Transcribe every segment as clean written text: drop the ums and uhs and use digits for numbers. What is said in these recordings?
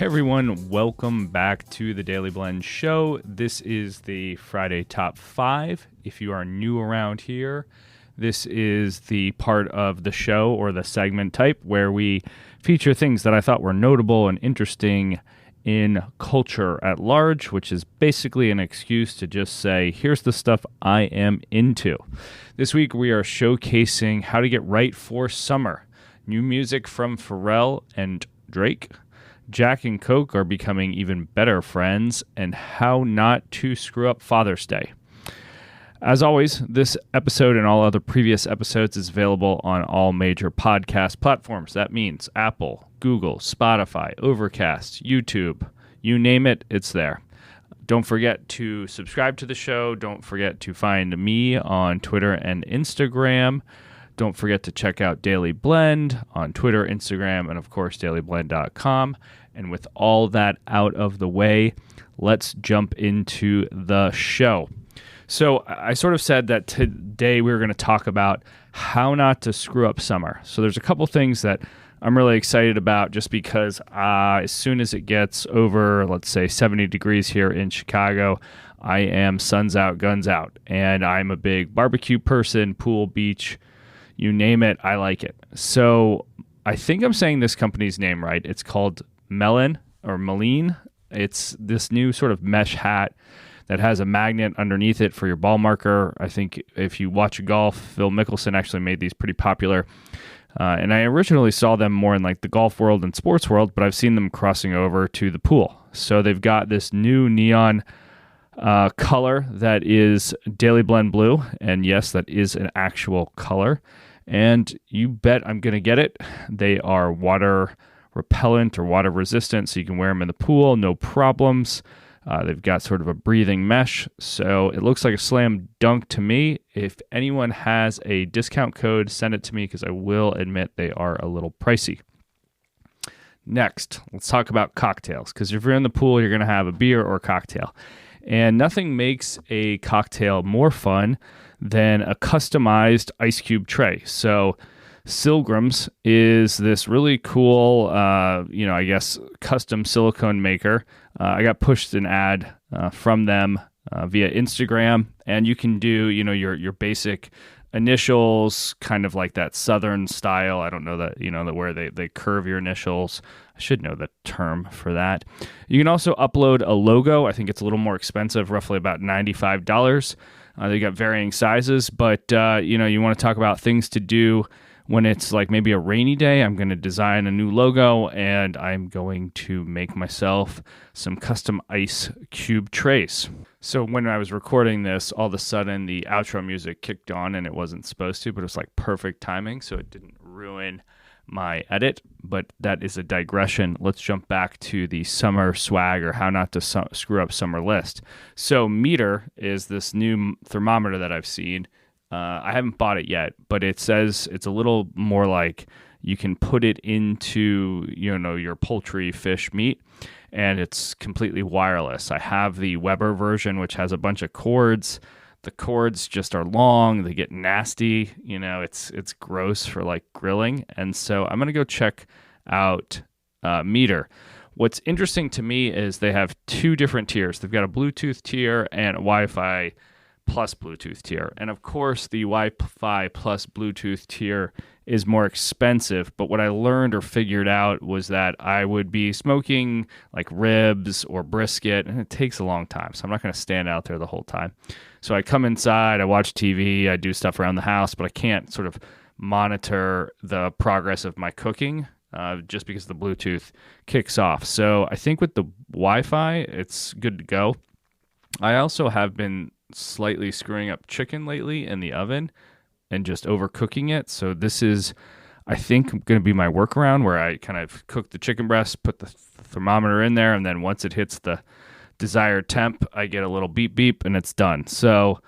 Hey everyone, welcome back to the Dailey Blend show. This is the Friday Top 5. If you are new around here, this is the part of the show or the segment type where we feature things that I thought were notable and interesting in culture at large, which is basically an excuse to just say, here's the stuff I am into. This week we are showcasing how to get right for summer. New music from Pharrell and Drake. Jack and Coke are becoming even better friends, and how not to screw up Father's Day. As always, this episode and all other previous episodes is available on all major podcast platforms. That means Apple, Google, Spotify, Overcast, YouTube, you name it, it's there. Don't forget to subscribe to the show. Don't forget to find me on Twitter and Instagram. Don't forget to check out Dailey Blend on Twitter, Instagram, and of course, daileyblend.com. And with all that out of the way, let's jump into the show. So I sort of said that today we were going to talk about how not to screw up summer. So there's a couple things that I'm really excited about just because as soon as it gets over, let's say 70 degrees here in Chicago, I am suns out, guns out. And I'm a big barbecue person, pool, beach, you name it, I like it. So I think I'm saying this company's name right. It's called Melon or Meline. It's this new sort of mesh hat that has a magnet underneath it for your ball marker. I think if you watch golf, Phil Mickelson actually made these pretty popular. And I originally saw them more in like the golf world and sports world, but I've seen them crossing over to the pool. So they've got this new neon color that is Dailey Blend Blue. And yes, that is an actual color. And you bet I'm going to get it. They are water repellent or water resistant, so you can wear them in the pool, no problems. They've got sort of a breathing mesh, so it looks like a slam dunk to me. If anyone has a discount code, send it to me because I will admit they are a little pricey. Next, let's talk about cocktails, because if you're in the pool, you're going to have a beer or a cocktail. And nothing makes a cocktail more fun than a customized ice cube tray. So Silgram's is this really cool, I guess, custom silicone maker. I got pushed an ad from them via Instagram, and you can do, your basic initials, kind of like that Southern style. I don't know that, that where they curve your initials. I should know the term for that. You can also upload a logo. I think it's a little more expensive, roughly about $95. They got varying sizes, but, you want to talk about things to do when it's like maybe a rainy day. I'm going to design a new logo, and I'm going to make myself some custom ice cube trays. So when I was recording this, all of a sudden the outro music kicked on, and it wasn't supposed to, but it was like perfect timing, so it didn't ruin my edit. But that is a digression. Let's jump back to the summer swag or how not to screw up summer list. So Meter is this new thermometer that I've seen. I haven't bought it yet, but it says it's a little more like you can put it into, your poultry, fish, meat, and it's completely wireless. I have the Weber version, which has a bunch of cords. The cords just are long. They get nasty. It's gross for like grilling. And so I'm going to go check out Meter. What's interesting to me is they have two different tiers. They've got a Bluetooth tier and a Wi-Fi plus Bluetooth tier. And of course, the Wi-Fi plus Bluetooth tier is more expensive. But what I learned or figured out was that I would be smoking like ribs or brisket, and it takes a long time. So I'm not going to stand out there the whole time. So I come inside, I watch TV, I do stuff around the house, but I can't sort of monitor the progress of my cooking just because the Bluetooth kicks off. So I think with the Wi-Fi, it's good to go. I also have been slightly screwing up chicken lately in the oven and just overcooking it. So this is, I think, going to be my workaround where I kind of cook the chicken breast, put the thermometer in there, and then once it hits the desired temp, I get a little beep beep and it's done. So,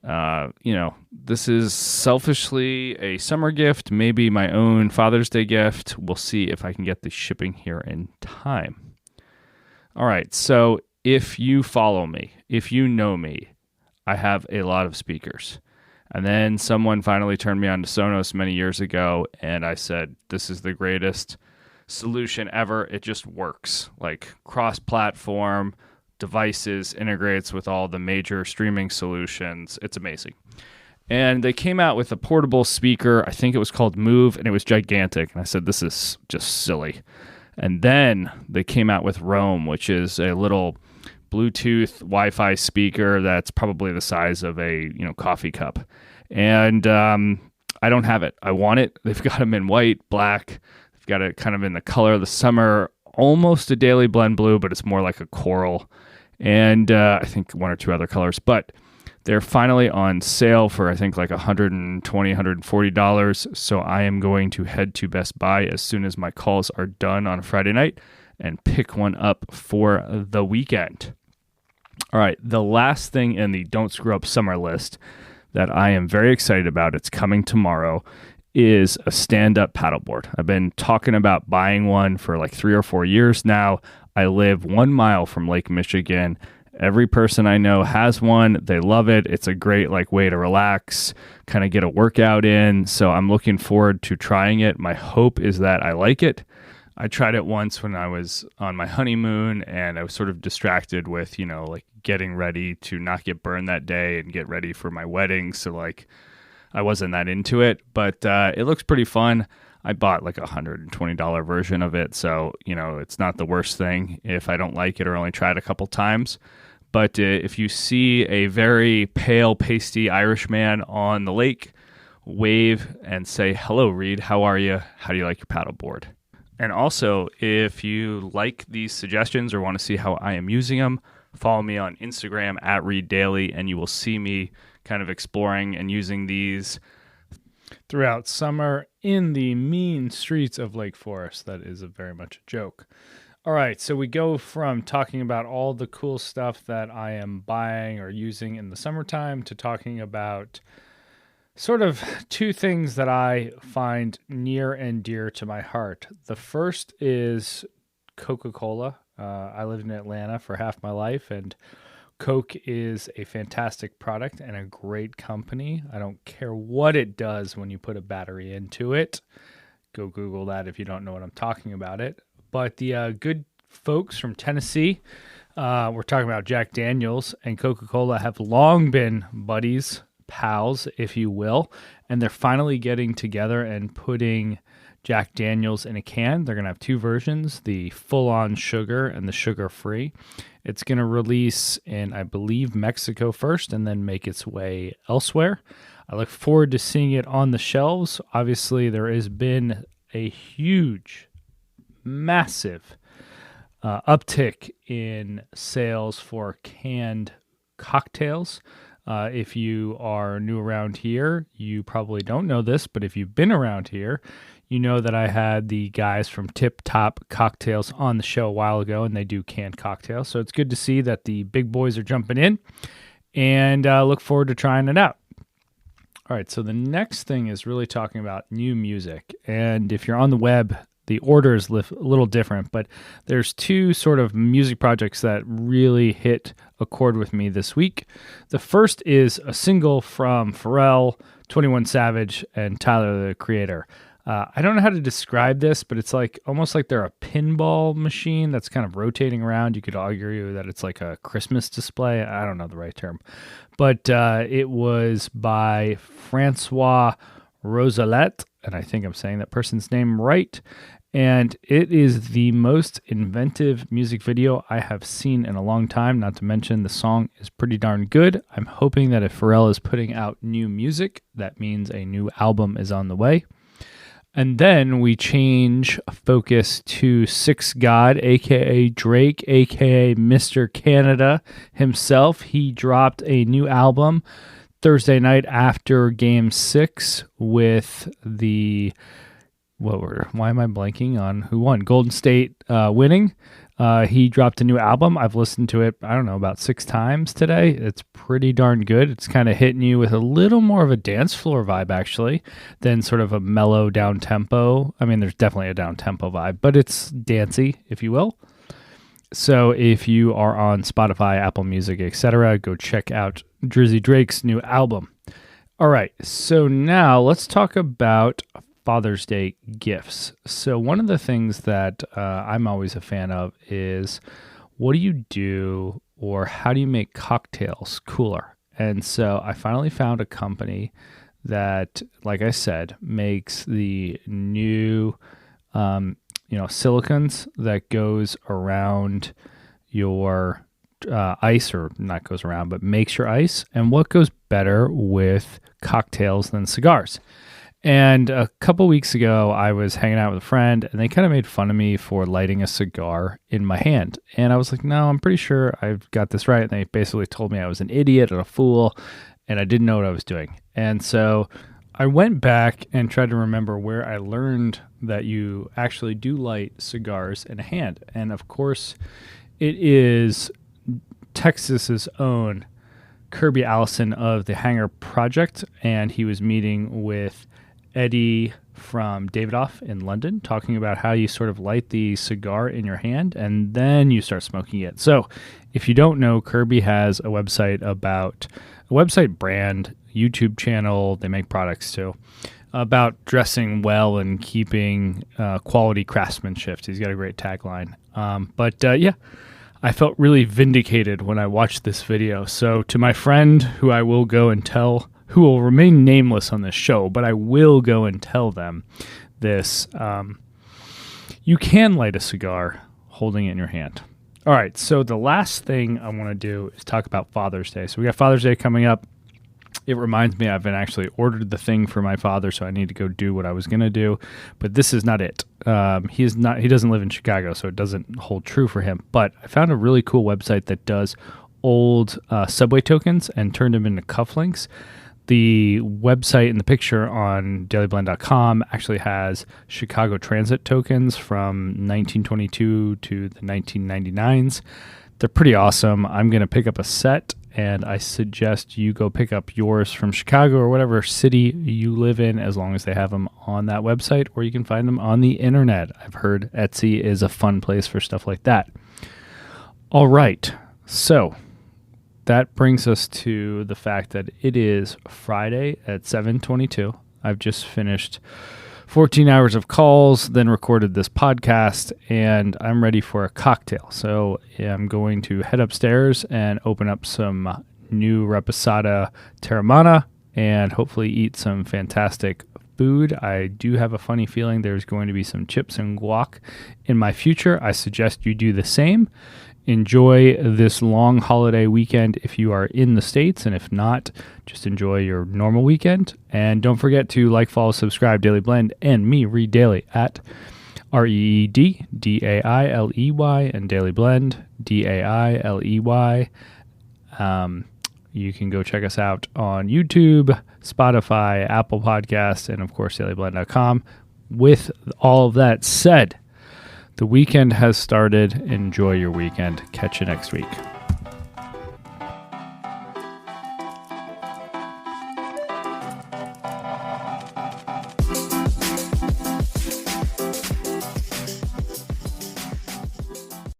this is selfishly a summer gift, maybe my own Father's Day gift. We'll see if I can get the shipping here in time. All right. So if you follow me, if you know me, I have a lot of speakers. And then someone finally turned me on to Sonos many years ago, and I said, this is the greatest solution ever. It just works. Like cross-platform devices, integrates with all the major streaming solutions. It's amazing. And they came out with a portable speaker. I think it was called Move, and it was gigantic. And I said, this is just silly. And then they came out with Roam, which is a little Bluetooth Wi-Fi speaker that's probably the size of a coffee cup. And I don't have it. I want it. They've got them in white, black. They've got it kind of in the color of the summer, almost a Dailey Blend blue, but it's more like a coral. And I think one or two other colors. But they're finally on sale for, I think, like $120, $140. So I am going to head to Best Buy as soon as my calls are done on a Friday night and pick one up for the weekend. All right, the last thing in the Don't Screw Up Summer list that I am very excited about, it's coming tomorrow, is a stand-up paddleboard. I've been talking about buying one for like 3 or 4 years now. I live 1 mile from Lake Michigan. Every person I know has one. They love it. It's a great way to relax, kind of get a workout in. So I'm looking forward to trying it. My hope is that I like it. I tried it once when I was on my honeymoon, and I was sort of distracted with, getting ready to not get burned that day and get ready for my wedding. So I wasn't that into it, but it looks pretty fun. I bought like $120 version of it. So, it's not the worst thing if I don't like it or only try it a couple times. But if you see a very pale, pasty Irish man on the lake, wave and say, "Hello, Reed. How are you? How do you like your paddleboard?" And also, if you like these suggestions or want to see how I am using them, follow me on Instagram at Reed Dailey, and you will see me kind of exploring and using these throughout summer in the mean streets of Lake Forest. That is very much a joke. All right, so we go from talking about all the cool stuff that I am buying or using in the summertime to talking about sort of two things that I find near and dear to my heart. The first is Coca-Cola. I lived in Atlanta for half my life, and Coke is a fantastic product and a great company. I don't care what it does when you put a battery into it. Go Google that if you don't know what I'm talking about it. But the good folks from Tennessee, we're talking about Jack Daniels and Coca-Cola, have long been buddies, pals, if you will, and they're finally getting together and putting Jack Daniels in a can. They're going to have two versions, the full-on sugar and the sugar-free. It's going to release in, I believe, Mexico first and then make its way elsewhere. I look forward to seeing it on the shelves. Obviously, there has been a huge, massive uptick in sales for canned cocktails. If you are new around here, you probably don't know this, but if you've been around here, you know that I had the guys from Tip Top Cocktails on the show a while ago, and they do canned cocktails. So it's good to see that the big boys are jumping in, and look forward to trying it out. All right, so the next thing is really talking about new music. And if you're on the web, the order is a little different, but there's two sort of music projects that really hit a chord with me this week. The first is a single from Pharrell, 21 Savage, and Tyler, the Creator. I don't know how to describe this, but it's almost like they're a pinball machine that's kind of rotating around. You could argue that it's like a Christmas display. I don't know the right term. But it was by Francois Rosalette, and I think I'm saying that person's name right. And it is the most inventive music video I have seen in a long time, not to mention the song is pretty darn good. I'm hoping that if Pharrell is putting out new music, that means a new album is on the way. And then we change focus to Six God, a.k.a. Drake, a.k.a. Mr. Canada himself. He dropped a new album Thursday night after Game 6 with the... why am I blanking on who won? Golden State winning. He dropped a new album. I've listened to it, I don't know, about 6 times today. It's pretty darn good. It's kind of hitting you with a little more of a dance floor vibe, actually, than sort of a mellow down-tempo. I mean, there's definitely a down-tempo vibe, but it's dancey, if you will. So if you are on Spotify, Apple Music, etc., go check out Drizzy Drake's new album. All right, so now let's talk about Father's Day gifts. So one of the things that I'm always a fan of is, what do you do, or how do you make cocktails cooler? And so I finally found a company that, like I said, makes the new, silicons that goes around your ice, or not goes around, but makes your ice. And what goes better with cocktails than cigars? And a couple weeks ago, I was hanging out with a friend, and they kind of made fun of me for lighting a cigar in my hand. And I was like, no, I'm pretty sure I've got this right. And they basically told me I was an idiot and a fool, and I didn't know what I was doing. And so I went back and tried to remember where I learned that you actually do light cigars in a hand. And of course, it is Texas's own Kirby Allison of the Hanger Project, and he was meeting with Eddie from Davidoff in London, talking about how you sort of light the cigar in your hand and then you start smoking it. So if you don't know, Kirby has a website brand, YouTube channel, they make products too, about dressing well and keeping quality craftsmanship. He's got a great tagline. I felt really vindicated when I watched this video. So to my friend, who I will go and tell, who will remain nameless on this show, but I will go and tell them this, you can light a cigar holding it in your hand. All right, so the last thing I want to do is talk about Father's Day. So we got Father's Day coming up. It reminds me I've been actually ordered the thing for my father, so I need to go do what I was going to do. But this is not it. He doesn't live in Chicago, so it doesn't hold true for him. But I found a really cool website that does old subway tokens and turned them into cufflinks. The website in the picture on daileyblend.com actually has Chicago Transit tokens from 1922 to the 1999s. They're pretty awesome. I'm going to pick up a set, and I suggest you go pick up yours from Chicago or whatever city you live in, as long as they have them on that website, or you can find them on the internet. I've heard Etsy is a fun place for stuff like that. All right, so that brings us to the fact that it is Friday at 7:22. I've just finished 14 hours of calls, then recorded this podcast, and I'm ready for a cocktail. So I'm going to head upstairs and open up some new Reposada Terramana and hopefully eat some fantastic food. I do have a funny feeling there's going to be some chips and guac in my future. I suggest you do the same. Enjoy this long holiday weekend if you are in the States, and if not, just enjoy your normal weekend. And don't forget to like, follow, subscribe, Dailey Blend, and me, Reed Dailey, at REED, DAILEY, and Dailey Blend, DAILEY. You can go check us out on YouTube, Spotify, Apple Podcasts, and of course, daileyblend.com. With all of that said, the weekend has started. Enjoy your weekend. Catch you next week.